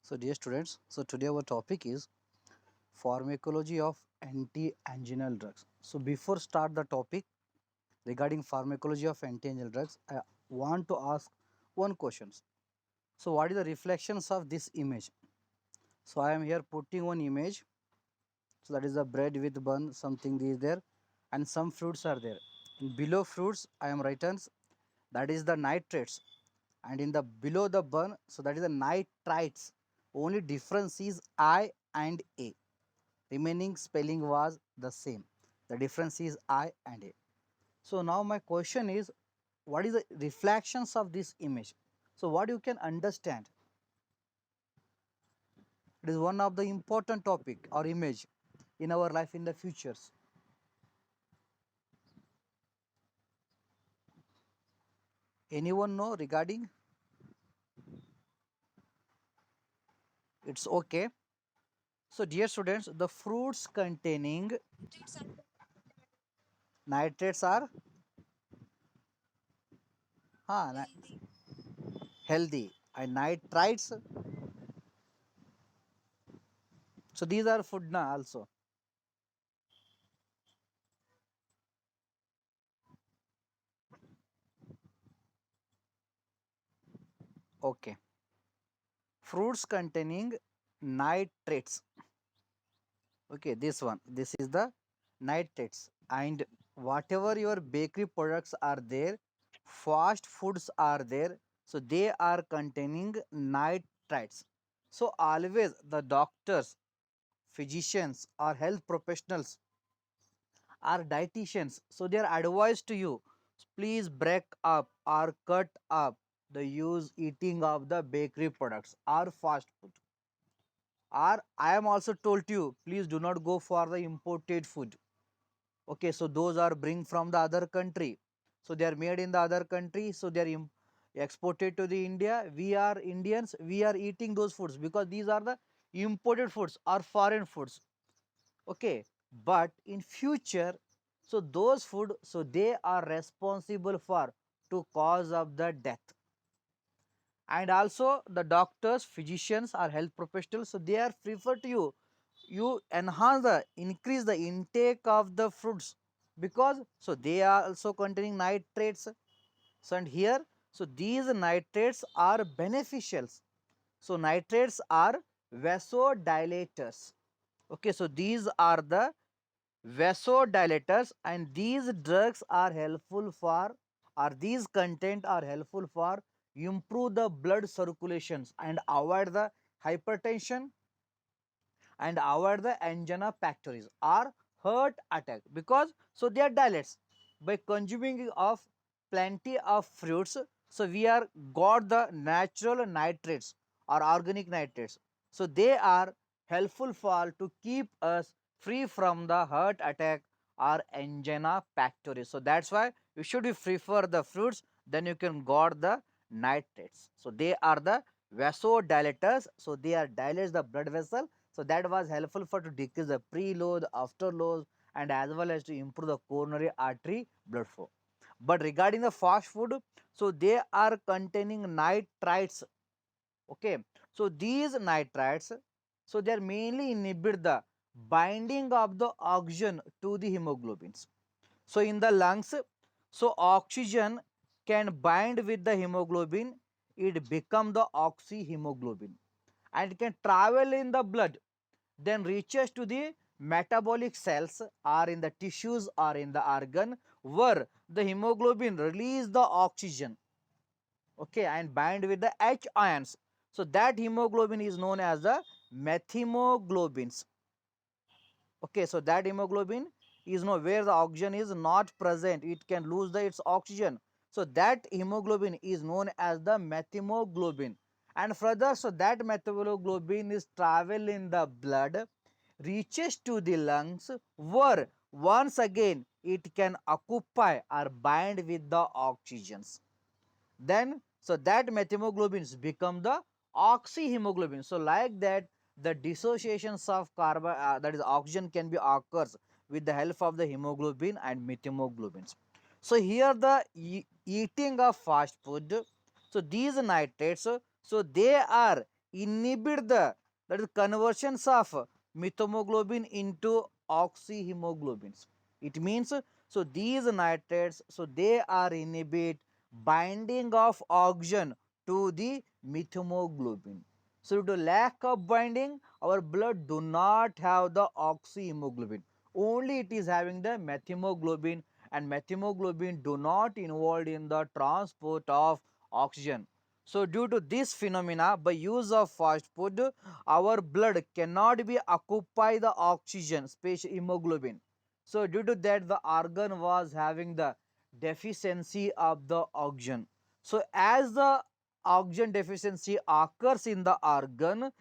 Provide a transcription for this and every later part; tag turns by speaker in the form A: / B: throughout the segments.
A: So dear students, so today our topic is pharmacology of anti-anginal drugs. So before start the topic regarding pharmacology of anti-anginal drugs, I want to ask one question. So what is the reflections of this image? So I am here putting one image. So that is the bread with bun, something is there, and some fruits are there. In below fruits, I am written that is the nitrates, and in the below the bun, so that is the nitrites. Only difference is I and A. Remaining spelling was the same. The difference is I and A. So now my question is, what is the reflections of this image? So what you can understand? It is one of the important topic or image in our life in the futures. Anyone know regarding? It's okay. So dear students, the fruits containing nitrates are healthy and nitrites. So these are food na also. Okay. Fruits containing nitrates. Okay, this one. This is the nitrates. And whatever your bakery products are there, fast foods are there. So they are containing nitrates. So always the doctors, physicians or health professionals are dietitians. So they are advised to you, please break up or cut up the use eating of the bakery products or fast food. Or I am also told to you, please do not go for the imported food. Okay, so those are bring from the other country. So they are made in the other country. So they are exported to the India. We are Indians. We are eating those foods because these are the imported foods or foreign foods. Okay, but in future, so those food, so they are responsible for to cause of the death. And also the doctors, physicians or health professionals, so they are prefer to you enhance the increase the intake of the fruits because so they are also containing nitrates. So and here, so these nitrates are beneficials. So nitrates are vasodilators. Okay, so these are the vasodilators, and these drugs are helpful for, or these content are helpful for improve the blood circulations and avoid the hypertension and avoid the angina pectoris or heart attack because so they are dilates by consuming of plenty of fruits. So we are got the natural nitrates or organic nitrates. So they are helpful for to keep us free from the heart attack or angina pectoris. So that's why you should prefer the fruits, then you can got the nitrates. So they are the vasodilators. So they are dilates the blood vessel. So that was helpful for to decrease the preload, afterload, and as well as to improve the coronary artery blood flow. But regarding the fast food, so they are containing nitrites. Okay, so these nitrites, so they are mainly inhibit the binding of the oxygen to the hemoglobins. So in the lungs, so oxygen can bind with the hemoglobin, it become the oxyhemoglobin, and it can travel in the blood, then reaches to the metabolic cells or in the tissues or in the organ where the hemoglobin release the oxygen, okay, and bind with the H ions. So that hemoglobin is known as the methemoglobins. Okay, so that hemoglobin is no where the oxygen is not present, it can lose the its oxygen. So that hemoglobin is known as the methemoglobin. And further, so that methemoglobin is travel in the blood, reaches to the lungs where once again it can occupy or bind with the oxygens. Then so that methemoglobins become the oxyhemoglobin. So like that, the dissociations of carbon, that is oxygen, can be occurs with the help of the hemoglobin and methemoglobins. So here the eating of fast food, so these nitrates, so they are inhibit the, that is conversions of methemoglobin into oxyhemoglobins. It means, so these nitrates, so they are inhibit binding of oxygen to the methemoglobin. So due to lack of binding, our blood do not have the oxyhemoglobin. Only it is having the methemoglobin, and methemoglobin do not involved in the transport of oxygen. So due to this phenomena, by use of fast food, our blood cannot be occupy the oxygen, especially hemoglobin. So due to that, the organ was having the deficiency of the oxygen. So as the oxygen deficiency occurs in the organ,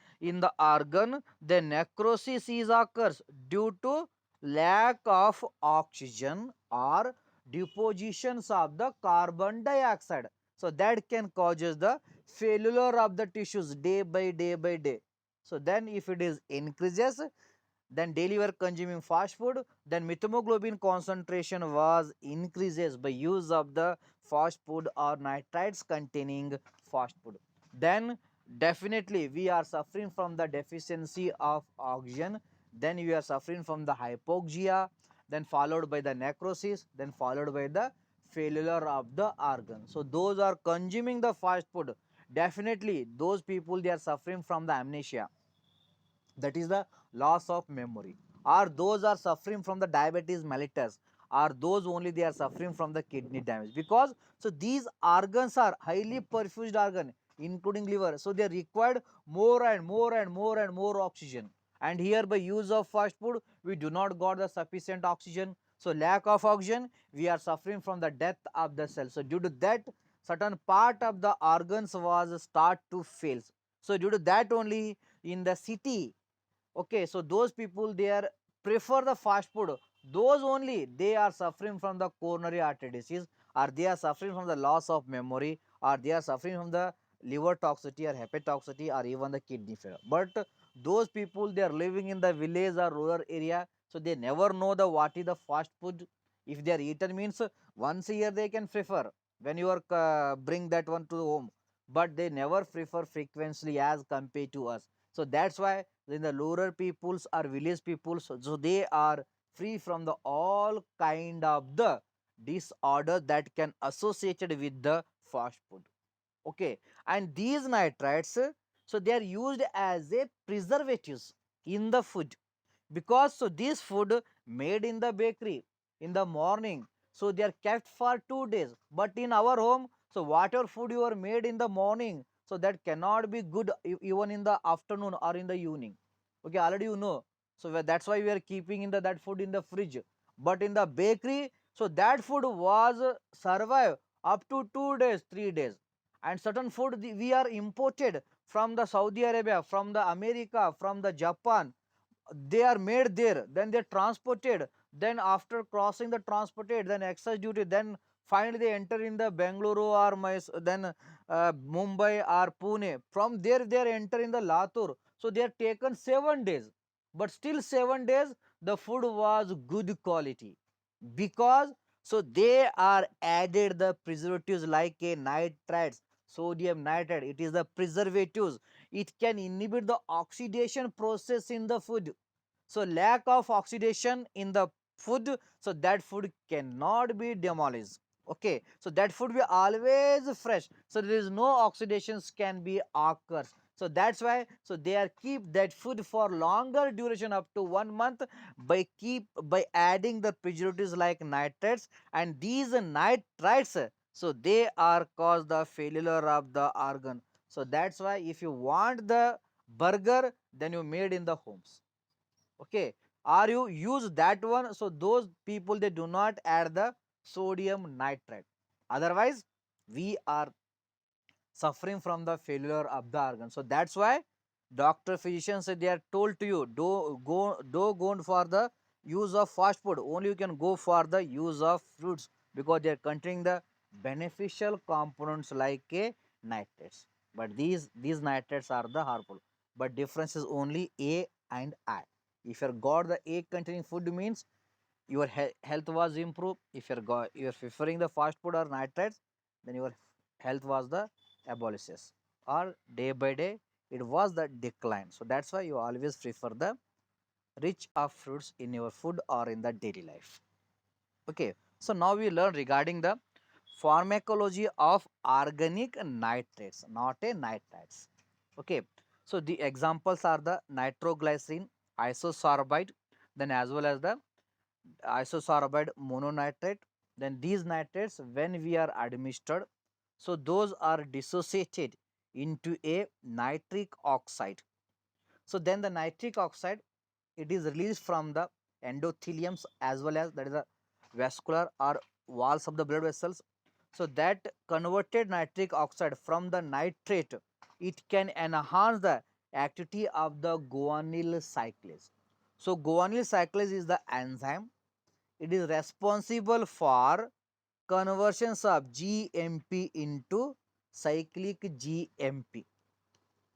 A: the necrosis is occurs due to lack of oxygen or depositions of the carbon dioxide. So that can causes the failure of the tissues day by day by day. So then if it is increases, then daily were consuming fast food, then methemoglobin concentration was increases by use of the fast food or nitrites containing fast food. Then definitely we are suffering from the deficiency of oxygen, then we are suffering from the hypoxia, then followed by the necrosis, then followed by the failure of the organ. So those are consuming the fast food, definitely those people they are suffering from the amnesia, that is the loss of memory, or those are suffering from the diabetes mellitus, or those only they are suffering from the kidney damage, because so these organs are highly perfused organ including liver, so they required more and more and more and more oxygen, and here by use of fast food we do not got the sufficient oxygen. So lack of oxygen, we are suffering from the death of the cell. So due to that, certain part of the organs was start to fail. So due to that only, in the city, okay, so those people they are prefer the fast food, those only they are suffering from the coronary artery disease, or they are suffering from the loss of memory, or they are suffering from the liver toxicity or hepatotoxicity or even the kidney failure. But those people they are living in the village or rural area, so they never know the what is the fast food. If they are eaten means once a year they can prefer when you are bring that one to home, but they never prefer frequently as compared to us. So that's why in the rural peoples or village peoples, so they are free from the all kind of the disorder that can associated with the fast food. Okay, and these nitrites, so they are used as a preservatives in the food, because so this food made in the bakery in the morning, so they are kept for 2 days, but in our home, so whatever food you are made in the morning, so that cannot be good even in the afternoon or in the evening. Okay, already you know, so that's why we are keeping in the that food in the fridge, but in the bakery, so that food was survive up to 2 days 3 days. And certain food we are imported from the Saudi Arabia, from the America, from the Japan, they are made there, then they're transported, then after crossing the transported, then excise duty, then finally they enter in the Bengaluru or then Mumbai or Pune, from there they are enter in the Latur, so they are taken 7 days, but still 7 days the food was good quality, because so they are added the preservatives like a nitrates, sodium nitrate, it is the preservatives, it can inhibit the oxidation process in the food. So lack of oxidation in the food, so that food cannot be demolished. Okay, so that food be always fresh, so there is no oxidations can be occurs. So that's why so they are keep that food for longer duration up to 1 month by adding the preservatives like nitrates, and these nitrates, so they are cause the failure of the organ. So that's why if you want the burger, then you made in the homes. Okay, or you use that one, so those people they do not add the sodium nitrate, otherwise we are suffering from the failure of the organ. So that's why doctor physicians say they are told to you, do go for the use of fast food, only you can go for the use of fruits, because they are containing the beneficial components like a nitrates. But these nitrates are the harmful, but difference is only A and I. If you got the A containing food means your health was improved. If you're preferring the fast food or nitrates, then your health was the abolishes, or day by day it was the decline. So that's why you always prefer the rich of fruits in your food or in the daily life. Okay, so now we learn regarding the pharmacology of organic nitrates, not a nitrates. Okay, so the examples are the nitroglycerin, isosorbide, then as well as the isosorbide mononitrate. Then these nitrates, when we are administered, so those are dissociated into a nitric oxide. So then the nitric oxide, it is released from the endotheliums as well as, that is the vascular or walls of the blood vessels. So that converted nitric oxide from the nitrate, it can enhance the activity of the guanyl cyclase. So guanyl cyclase is the enzyme. It is responsible for conversions of GMP into cyclic GMP.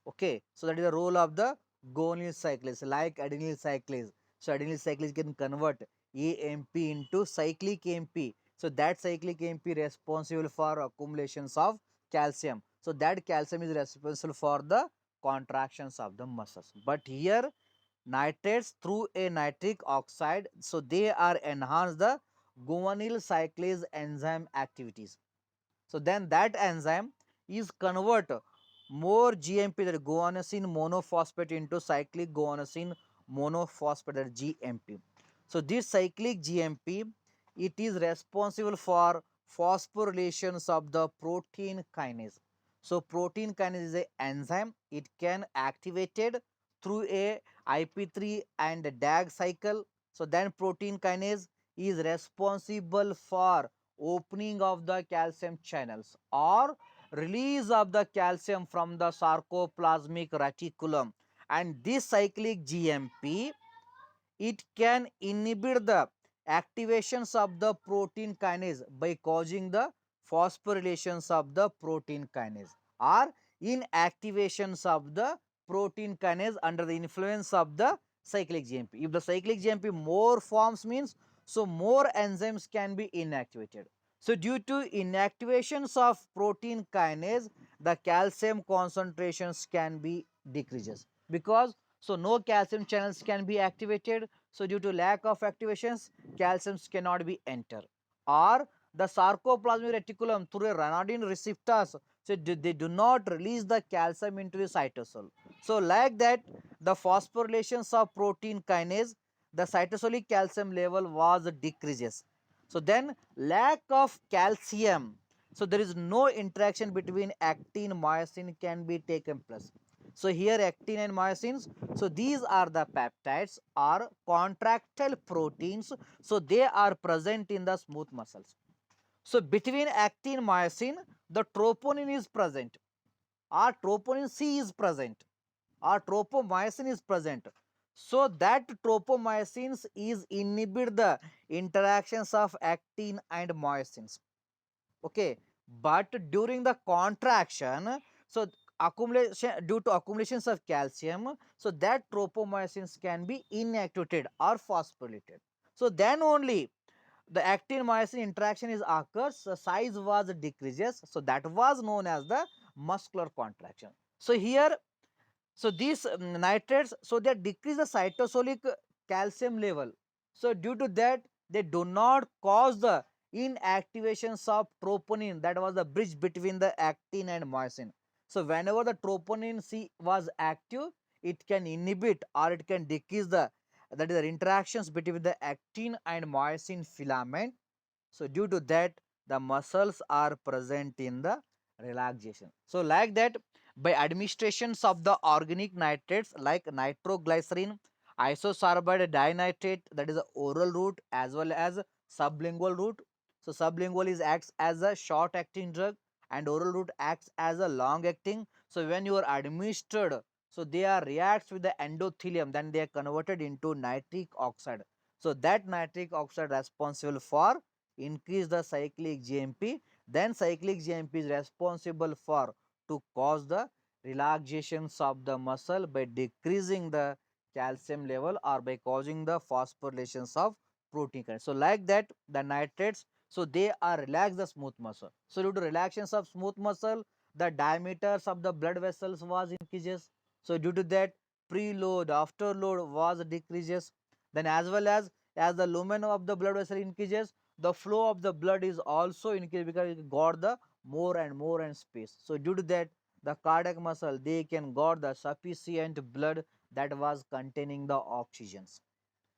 A: Okay, so that is the role of the guanyl cyclase, like adenyl cyclase. So adenyl cyclase can convert AMP into cyclic AMP. So that cyclic AMP responsible for accumulations of calcium. So that calcium is responsible for the contractions of the muscles. But here nitrates through a nitric oxide, so they are enhance the guanyl cyclase enzyme activities. So then that enzyme is convert more GMP, that guanosine monophosphate, into cyclic guanosine monophosphate, that GMP. So this cyclic GMP, it is responsible for phosphorylations of the protein kinase. So protein kinase is an enzyme. It can activated through a IP3 and DAG cycle. So then protein kinase is responsible for opening of the calcium channels or release of the calcium from the sarcoplasmic reticulum. And this cyclic GMP, it can inhibit the activations of the protein kinase by causing the phosphorylations of the protein kinase or inactivations of the protein kinase under the influence of the cyclic GMP. If the cyclic GMP more forms means, so more enzymes can be inactivated. So due to inactivations of protein kinase, the calcium concentrations can be decreases, because so no calcium channels can be activated. So due to lack of activations, calciums cannot be enter. Or the sarcoplasmic reticulum through a ryanodine receptors, so they do not release the calcium into the cytosol. So like that, the phosphorylations of protein kinase, the cytosolic calcium level was decreases. So then lack of calcium, so there is no interaction between actin myosin can be taken place. So here actin and myosins, so these are the peptides or contractile proteins, so they are present in the smooth muscles. So between actin myosin, the troponin is present, or troponin C is present, or tropomyosin is present. So that tropomyosins is inhibit the interactions of actin and myosins. Okay, but during the contraction, so accumulation, due to accumulations of calcium, so that tropomyosins can be inactivated or phosphorylated. So then only the actin myosin interaction is occurs, the size was decreases, so that was known as the muscular contraction. So here, so these nitrates, so they decrease the cytosolic calcium level. So due to that, they do not cause the inactivations of troponin, that was the bridge between the actin and myosin. So whenever the troponin C was active, it can inhibit or it can decrease the, that is the interactions between the actin and myosin filament. So due to that, the muscles are present in the relaxation. So like that, by administrations of the organic nitrates like nitroglycerin, isosorbide dinitrate, that is the oral route as well as sublingual route. So sublingual is acts as a short acting drug and oral route acts as a long acting. So when you are administered, so they are reacts with the endothelium, then they are converted into nitric oxide. So that nitric oxide responsible for increase the cyclic GMP. Then cyclic GMP is responsible for to cause the relaxations of the muscle by decreasing the calcium level or by causing the phosphorylations of protein kinase. So like that, the nitrates, so they are relax the smooth muscle. So due to relaxations of smooth muscle, the diameters of the blood vessels was increases. So due to that, preload, afterload was decreases. Then as the lumen of the blood vessel increases, the flow of the blood is also increased because it got the more and more and space. So due to that, the cardiac muscle they can got the sufficient blood that was containing the oxygens.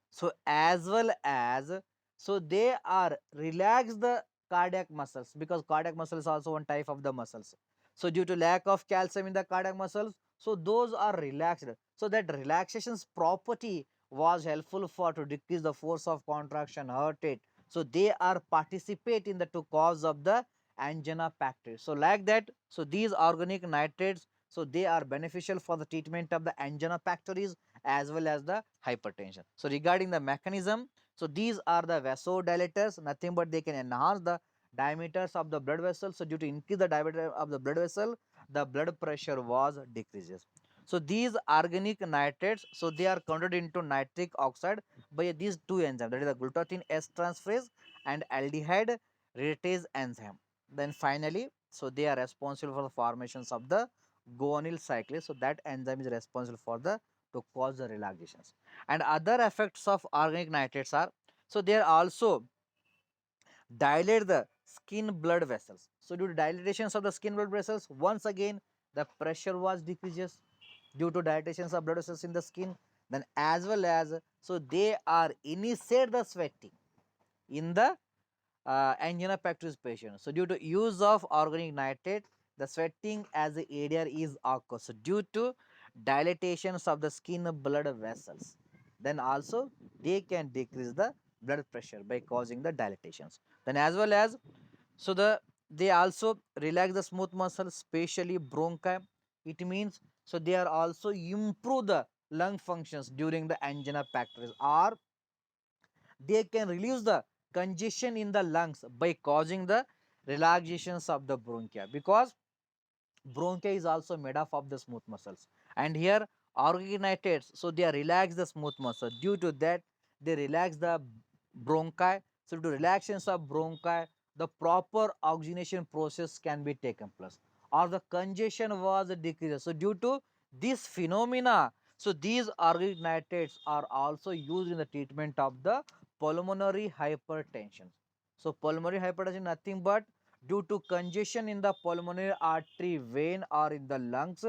A: So as well as, so they are relax the cardiac muscles, because cardiac muscle is also one type of the muscles. So due to lack of calcium in the cardiac muscles, so those are relaxed. So that relaxation's property was helpful for to decrease the force of contraction, heart rate. So they are participate in the to cause of the angina pectoris. So like that, so these organic nitrates, so they are beneficial for the treatment of the angina pectoris as well as the hypertension. So regarding the mechanism, so these are the vasodilators, nothing but they can enhance the diameters of the blood vessel. So due to increase the diameter of the blood vessel, the blood pressure was decreases. So these organic nitrates, so they are converted into nitric oxide by these two enzymes, that is the glutathione S transferase and aldehyde reductase enzyme. Then finally, so they are responsible for the formations of the guanyl cyclase. So that enzyme is responsible for the to cause the relaxations. And other effects of organic nitrates are, so they are also dilate the skin blood vessels. So due to dilatations of the skin blood vessels, once again the pressure was decreases due to dilatations of blood vessels in the skin. Then as well as, so they are initiate the sweating in the angina pectoris patient. So due to use of organic nitrate, the sweating as the ADR is occurs. So due to dilatations of the skin blood vessels, then also they can decrease the blood pressure by causing the dilatations. Then as well as, so they also relax the smooth muscle, especially bronchi. It means, so they are also improve the lung functions during the angina pectoris, or they can reduce the congestion in the lungs by causing the relaxations of the bronchia, because bronchia is also made up of the smooth muscles. And here organoids, so they relax the smooth muscle. Due to that, they relax the bronchi. So to relaxations of bronchi, the proper oxygenation process can be taken place, or the congestion was decreased. So due to this phenomena, so these organic nitrates are also used in the treatment of the pulmonary hypertension. So pulmonary hypertension nothing but due to congestion in the pulmonary artery vein or in the lungs,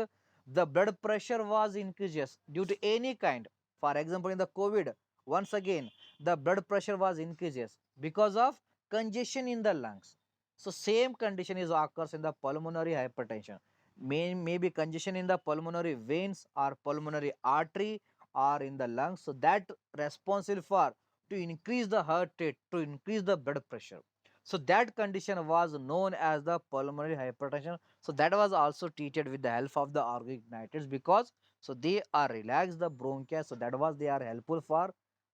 A: the blood pressure was increases due to any kind. For example, in the COVID, once again, the blood pressure was increases because of congestion in the lungs. So same condition is occurs in the pulmonary hypertension. Maybe congestion in the pulmonary veins or pulmonary artery or in the lungs. So that responsible for to increase the heart rate, to increase the blood pressure. So that condition was known as the pulmonary hypertension. So that was also treated with the help of the organic nitrates, because so they are relax the bronchia. So that was they are helpful for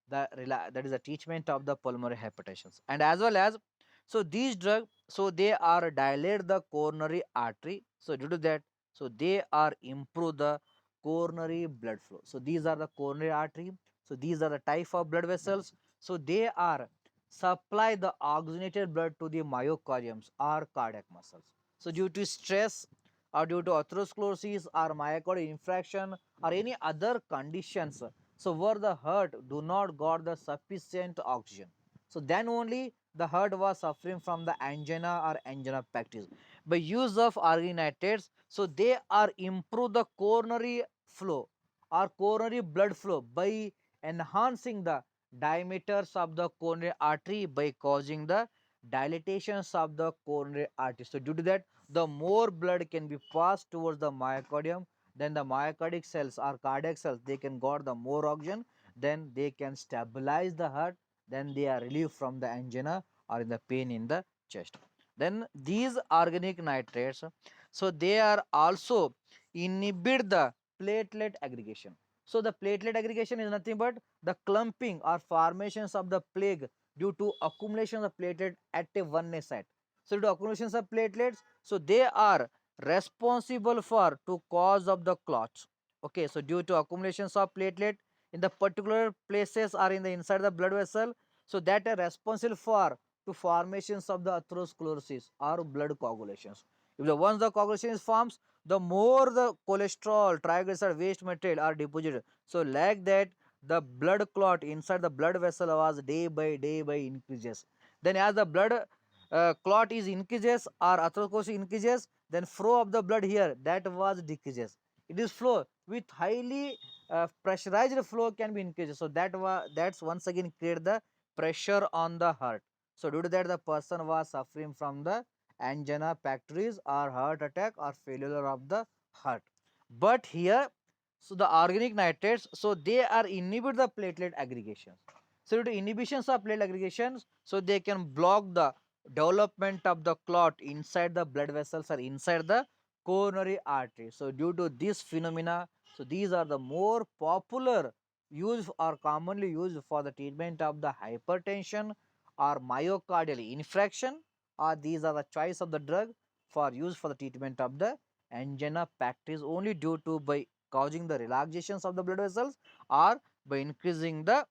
A: the that is the treatment of the pulmonary hypertension. And as well as, so these drugs, so they are dilate the coronary artery. So due to that, so they are improve the coronary blood flow. So these are the coronary artery. So these are the type of blood vessels. So they are supply the oxygenated blood to the myocardiums or cardiac muscles. So due to stress or due to atherosclerosis or myocardial infarction or any other conditions, so where the heart do not got the sufficient oxygen, so then only the heart was suffering from the angina or angina pectoris. By use of organic, so they are improve the coronary flow or coronary blood flow by enhancing the diameters of the coronary artery by causing the dilatations of the coronary artery. So due to that, the more blood can be passed towards the myocardium, then the myocardic cells or cardiac cells they can got the more oxygen, then they can stabilize the heart, then they are relieved from the angina or in the pain in the chest. Then these organic nitrates, so they are also inhibit the platelet aggregation. So the platelet aggregation is nothing but the clumping or formations of the plague due to accumulation of platelet at a one site. So due to accumulations of platelets, so they are responsible for to cause of the clots. Okay, so due to accumulations of platelet in the particular places or in the inside the blood vessel, so that are responsible for to formations of the atherosclerosis or blood coagulations. If the once the coagulation is forms, the more the cholesterol, triglyceride, waste material are deposited. So like that, the blood clot inside the blood vessel was day by increases. Then as the blood clot is increases or atherosclerosis increases, then flow of the blood here that was decreases. It is flow with highly pressurized flow can be increased. So that's once again create the pressure on the heart. So due to that, the person was suffering from the angina pectoris or heart attack or failure of the heart. But here, so the organic nitrates, so they are inhibit the platelet aggregations. So due to inhibitions of platelet aggregations, so they can block the development of the clot inside the blood vessels or inside the coronary artery. So due to this phenomena, so these are the more popular used or commonly used for the treatment of the hypertension or myocardial infarction, or these are the choice of the drug for use for the treatment of the angina pectoris only due to by causing the relaxations of the blood vessels or by increasing the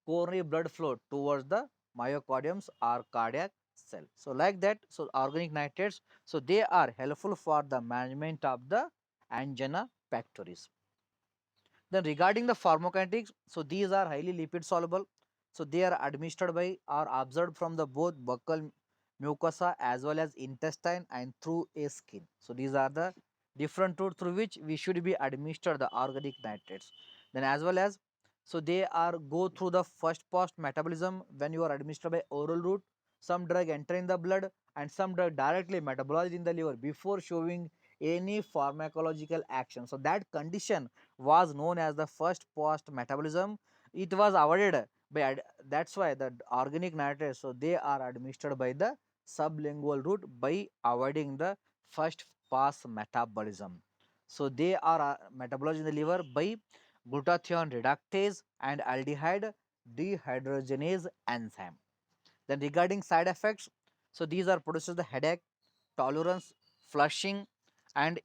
A: coronary blood flow towards the myocardiums or cardiac cell. So like that, so organic nitrates, so they are helpful for the management of the angina pectoris. Then regarding the pharmacokinetics, so these are highly lipid soluble. So they are administered by or absorbed from the both buccal mucosa as well as intestine and through a skin. So these are the different route through which we should be administered the organic nitrates. Then as well as, so they are go through the first pass metabolism when you are administered by oral route. Some drug enter in the blood and some drug directly metabolized in the liver before showing any pharmacological action. So that condition was known as the first post metabolism. It was avoided by that's why the organic nitrates, so they are administered by the sublingual route by avoiding the first pass metabolism. So they are metabolized in the liver by glutathione reductase and aldehyde dehydrogenase enzyme. Then regarding side effects, so these are produces the headache, tolerance, flushing, and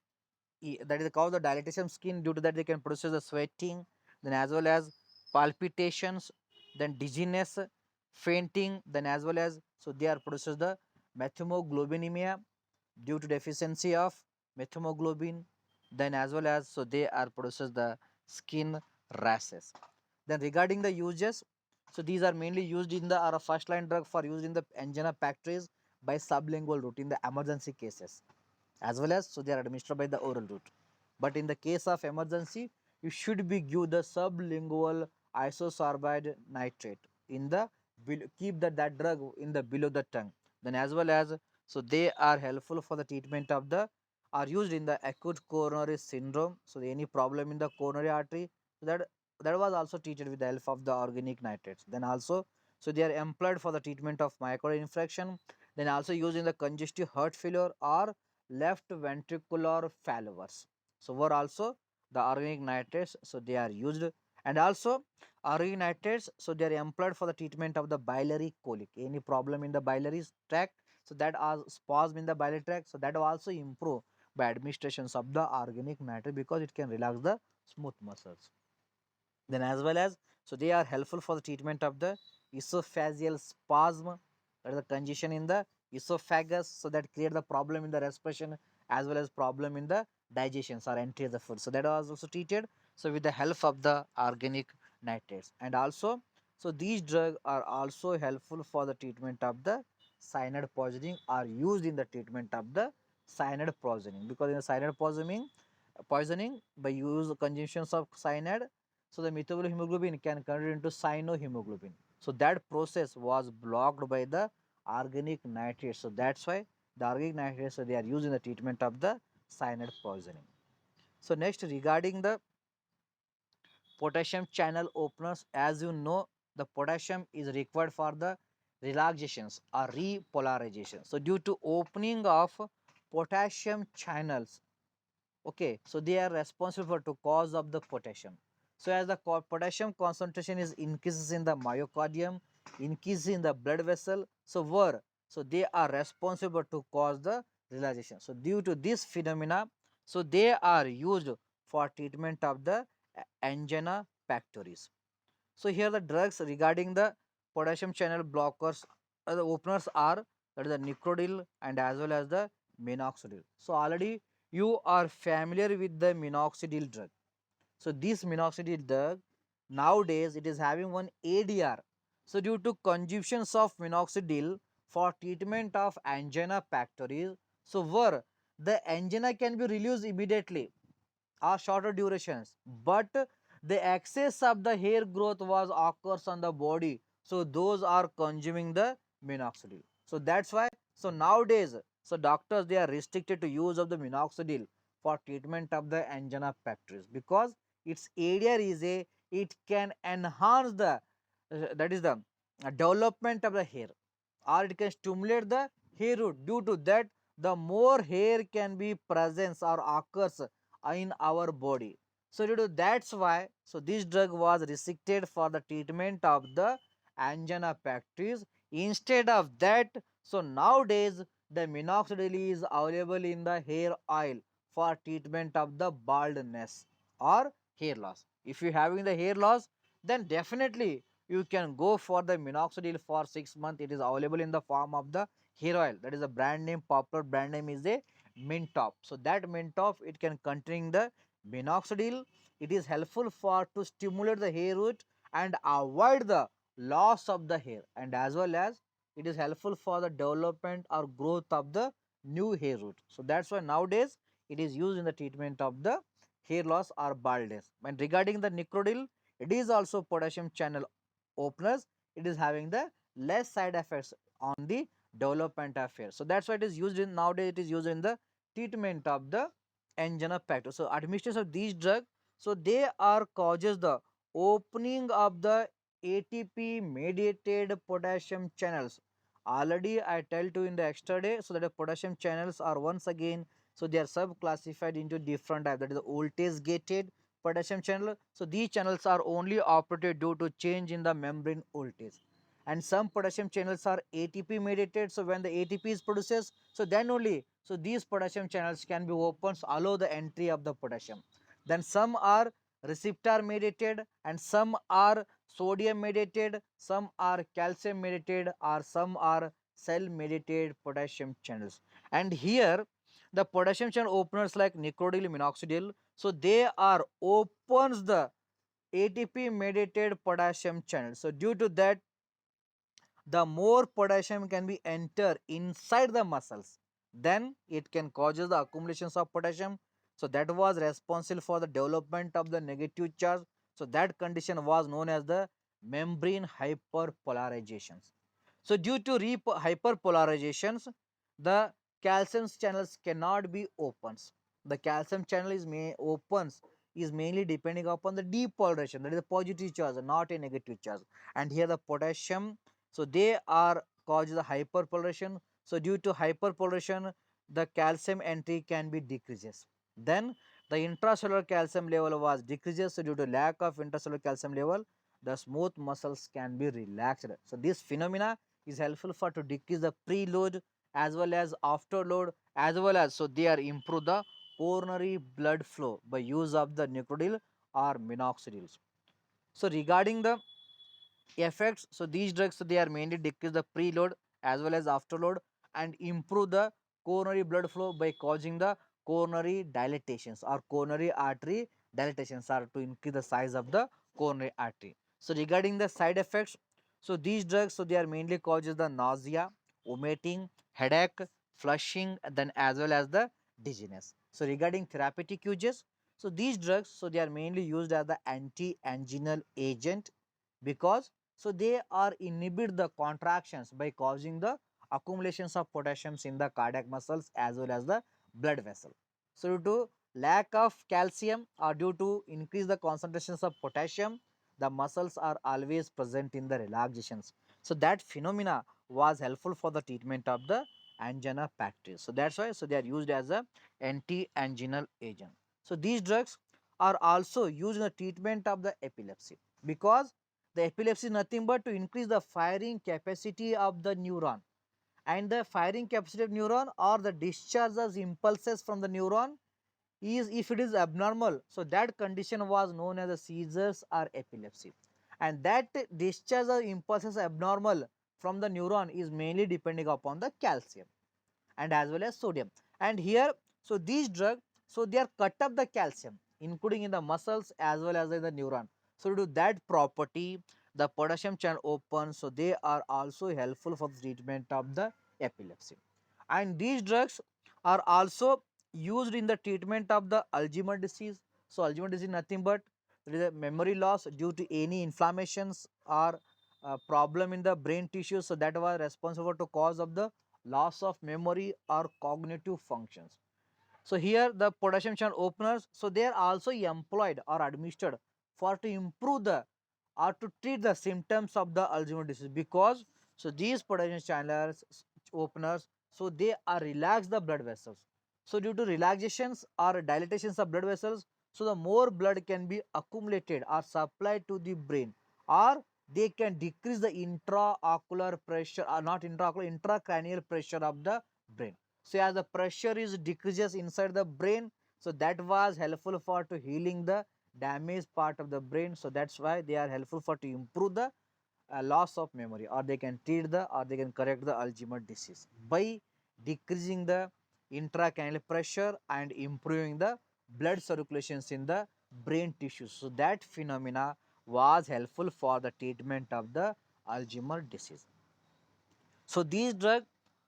A: that is called the dilatation skin. Due to that, they can produce the sweating, then as well as palpitations, then dizziness, fainting, then as well as, so they are produces the methemoglobinemia due to deficiency of methemoglobin, then as well as, so they are produces the skin rashes. Then regarding the uses, so these are mainly used in the or a first line drug for use in the angina pectoris by sublingual route in the emergency cases, as well as, so they are administered by the oral route. But in the case of emergency, you should be give the sublingual isosorbide nitrate in the keep that drug in the below the tongue. Then as well as, so they are helpful for the treatment of the are used in the acute coronary syndrome. So any problem in the coronary artery, so that was also treated with the help of the organic nitrates. Then also, so they are employed for the treatment of myocardial infarction, then also used in the congestive heart failure or left ventricular failures. So were also the organic nitrates, so they are used. And also organic nitrates, so they are employed for the treatment of the biliary colic, any problem in the biliary tract, so that are spasm in the biliary tract, so that will also improve by administrations of the organic nitrate because it can relax the smooth muscles. Then as well as, so they are helpful for the treatment of the esophageal spasm, that is the congestion in the esophagus, so that create the problem in the respiration as well as problem in the digestions or entry of the food. So that was also treated, so with the help of the organic nitrates. And also, so these drugs are also helpful for the treatment of the cyanide poisoning, are used in the treatment of the cyanide poisoning, because in the cyanide poisoning by use consumptions of cyanide, so the methylhemoglobin can convert into cyanohemoglobin. So that process was blocked by the organic nitrates. So that's why the organic nitrates, so they are used in the treatment of the cyanide poisoning. So next, regarding the potassium channel openers, as you know, the potassium is required for the relaxations or repolarization. So due to opening of potassium channels, okay, so they are responsible for to cause of the potassium. So as the potassium concentration is increases in the myocardium, increases in the blood vessel, so where, so they are responsible to cause the relaxation. So due to this phenomena, so they are used for treatment of the angina pectoris. So here the drugs regarding the potassium channel blockers, the openers are, that is the Nicodil and as well as the minoxidil. So already you are familiar with the minoxidil drug. So this minoxidil drug nowadays it is having one ADR. So due to consumptions of minoxidil for treatment of angina pectoris, so where the angina can be released immediately or shorter durations, but the excess of the hair growth was occurs on the body, so those are consuming the minoxidil. So that's why, so nowadays, so doctors they are restricted to use of the minoxidil for treatment of the angina pectoris, because its area is a, it can enhance the that is the development of the hair, or it can stimulate the hair root. Due to that, the more hair can be presence or occurs in our body. So due to that's why, so this drug was restricted for the treatment of the angina pectoris. Instead of that, so nowadays the minoxidil is available in the hair oil for treatment of the baldness or hair loss. If you having the hair loss, then definitely you can go for the minoxidil for 6 months. It is available in the form of the hair oil. That is a brand name, popular brand name is a Mintop. So that Mintop, it can contain the minoxidil. It is helpful for to stimulate the hair root and avoid the loss of the hair, and as well as it is helpful for the development or growth of the new hair root. So that's why nowadays it is used in the treatment of the hair loss or baldness. And regarding the Nicrodil, it is also potassium channel openers. It is having the less side effects on the development of hair. So that's why it is used in nowadays. It is used in the treatment of the angina pectoris. So administration of these drugs, so they are causes the opening of the ATP mediated potassium channels. Already I tell you in the extra day, so that the potassium channels are once again, so they are sub classified into different type. That is the voltage gated potassium channel. So these channels are only operated due to change in the membrane voltage. And some potassium channels are ATP mediated. So when the ATP is produces, so then only, so these potassium channels can be opened, so allow the entry of the potassium. Then some are receptor mediated, and some are sodium mediated, some are calcium mediated, or some are cell mediated potassium channels. And here the potassium channel openers like nicrodil, minoxidil, so they are opens the ATP mediated potassium channel. So due to that, the more potassium can be enter inside the muscles, then it can causes the accumulations of potassium. So that was responsible for the development of the negative charge. So that condition was known as the membrane hyperpolarizations. So due to hyperpolarizations, the calcium channels cannot be opens. The calcium channel is opens is mainly depending upon the depolarization, that is the positive charge, not a negative charge. And here the potassium, so they are cause the hyperpolarization. So due to hyperpolarization, the calcium entry can be decreases. Then the intracellular calcium level was decreases. So due to lack of intracellular calcium level, the smooth muscles can be relaxed. So this phenomena is helpful for to decrease the preload as well as afterload, as well as, so they are improve the coronary blood flow by use of the nicrodil or minoxidil. So regarding the effects, so these drugs, so they are mainly decrease the preload as well as afterload and improve the coronary blood flow by causing the coronary dilatations or coronary artery dilatations, are to increase the size of the coronary artery. So regarding the side effects, so these drugs, so they are mainly causes the nausea, vomiting, headache, flushing, then as well as the dizziness. So regarding therapeutic uses, so these drugs, so they are mainly used as the anti-anginal agent, because so they are inhibit the contractions by causing the accumulations of potassiums in the cardiac muscles as well as the blood vessel. So due to lack of calcium or due to increase the concentrations of potassium, the muscles are always present in the relaxations. So that phenomena was helpful for the treatment of the angina pectoris. So that's why, so they are used as a anti-anginal agent. So these drugs are also used in the treatment of the epilepsy, because the epilepsy is nothing but to increase the firing capacity of the neuron, and the firing capacity of neuron or the discharge of impulses from the neuron is, if it is abnormal, so that condition was known as a seizures or epilepsy. And that discharge of impulses abnormal from the neuron is mainly depending upon the calcium and as well as sodium. And here, so these drugs, so they are cut up the calcium including in the muscles as well as in the neuron. So due to that property, the potassium channel open, so they are also helpful for the treatment of the epilepsy. And these drugs are also used in the treatment of the Alzheimer disease. So Alzheimer disease is nothing but there is a memory loss due to any inflammations or problem in the brain tissue, so that was responsible to cause of the loss of memory or cognitive functions. So here the potassium channel openers, so they are also employed or administered for to improve the or to treat the symptoms of the Alzheimer's disease, because so these potassium channels openers, so they are relax the blood vessels. So due to relaxations or dilatations of blood vessels, so the more blood can be accumulated or supplied to the brain, or they can decrease the intraocular pressure or not intraocular intracranial pressure of the brain. So as the pressure is decreases inside the brain, so that was helpful for to healing the damaged part of the brain. So that's why they are helpful for to improve the loss of memory, or they can treat the or they can correct the Alzheimer's disease by decreasing the intracranial pressure and improving the blood circulations in the brain tissues. So that phenomena was helpful for the treatment of the Alzheimer's disease. So these drugs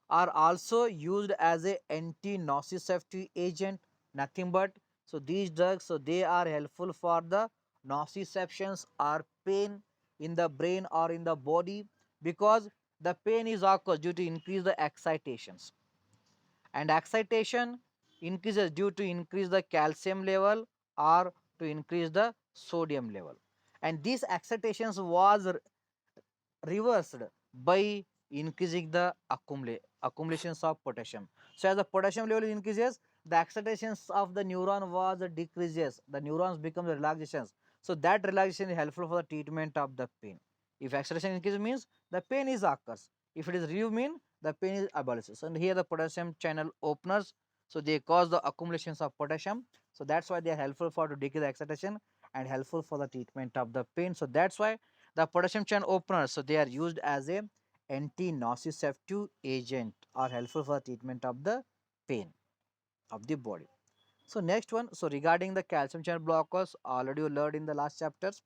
A: are also used as a anti-nociceptive agent, nothing but. So these drugs, so they are helpful for the nociceptions or pain in the brain or in the body, because the pain is occurs due to increase the excitations, and excitation increases due to increase the calcium level or to increase the sodium level. And these excitations was reversed by increasing the accumulations of potassium. So as the potassium level increases, the excitations of the neuron was decreases. The neurons become the relaxations. So that relaxation is helpful for the treatment of the pain. If excitation increases means the pain is occurs. If it is relieved mean the pain is abolishes. And here the potassium channel openers, so they cause the accumulations of potassium. So that's why they are helpful for to decrease the excitation and helpful for the treatment of the pain. So that's why the potassium channel openers, so they are used as a anti-nociceptive agent or helpful for treatment of the pain of the body. So next one, so regarding the calcium channel blockers, already you learned in the last chapters.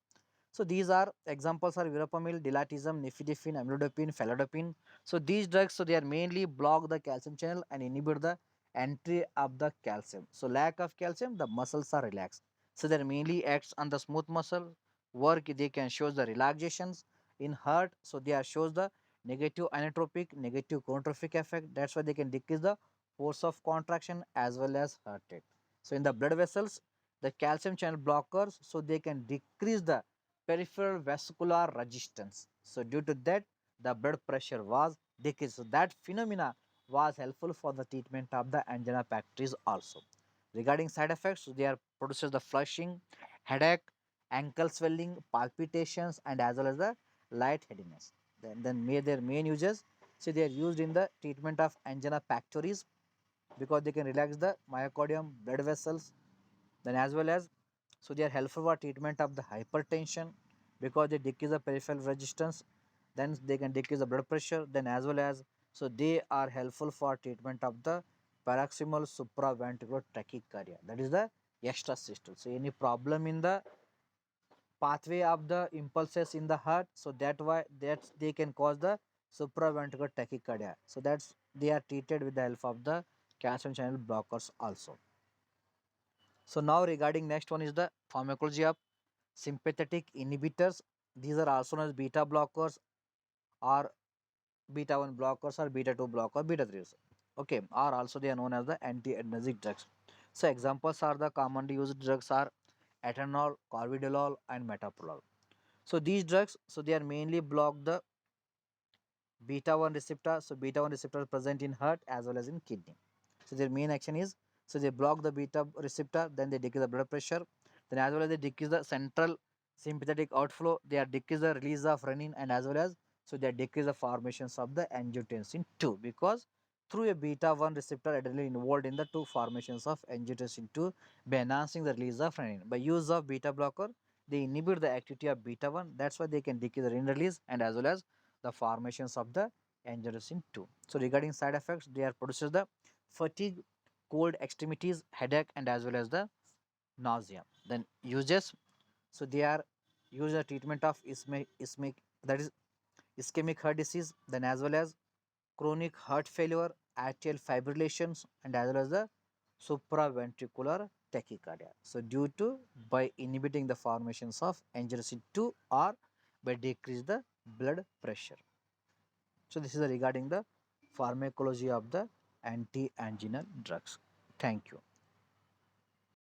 A: So these are examples are verapamil, dilatism, nifedipine, amlodipine, felodipine. So these drugs, so they are mainly block the calcium channel and inhibit the entry of the calcium. So lack of calcium, the muscles are relaxed. So they mainly acts on the smooth muscle work. They can show the relaxations in heart. So they are shows the negative inotropic, negative chronotropic effect. That's why they can decrease the force of contraction as well as heart rate. So in the blood vessels, the calcium channel blockers, so they can decrease the peripheral vascular resistance. So due to that, the blood pressure was decreased. So that phenomena was helpful for the treatment of the angina pectoris also. Regarding side effects, so they are produces the flushing, headache, ankle swelling, palpitations, and as well as the lightheadedness. Then their main uses, so they are used in the treatment of angina pectoris because they can relax the myocardium, blood vessels, then as well as so they are helpful for treatment of the hypertension because they decrease the peripheral resistance, then they can decrease the blood pressure, then as well as so they are helpful for treatment of the paroxysmal supraventricular tachycardia, that is the extra systole. So any problem in the pathway of the impulses in the heart, so that they can cause the supraventricular tachycardia, so that's they are treated with the help of the calcium channel blockers also. So now regarding next one is the pharmacology of sympathetic inhibitors. These are also known as beta blockers or beta 1 blockers or beta 2 blocker, beta 3. Okay, or also they are known as the anti-adrenergic drugs. So examples are the commonly used drugs are ethanol, carvedilol, and metoprolol. So these drugs, so they are mainly block the beta 1 receptor. So beta 1 receptor is present in heart as well as in kidney. So their main action is, so they block the beta receptor, then they decrease the blood pressure, then as well as they decrease the central sympathetic outflow, they are decrease the release of renin, and as well as so they decrease the formations of the angiotensin 2, because through a beta 1 receptor adrenaline involved in the two formations of angiotensin 2 by enhancing the release of renin. By use of beta blocker, they inhibit the activity of beta 1, that's why they can decrease the renin release and as well as the formations of the angiotensin 2. So regarding side effects, they are produces the fatigue, cold extremities, headache, and as well as the nausea. Then uses, so they are used the treatment of ischemic, that is ischemic heart disease, then as well as chronic heart failure, atrial fibrillations, and as well as the supraventricular tachycardia. So due to by inhibiting the formations of angiotensin 2 or by decrease the blood pressure. So this is regarding the pharmacology of the anti-anginal drugs. Thank you.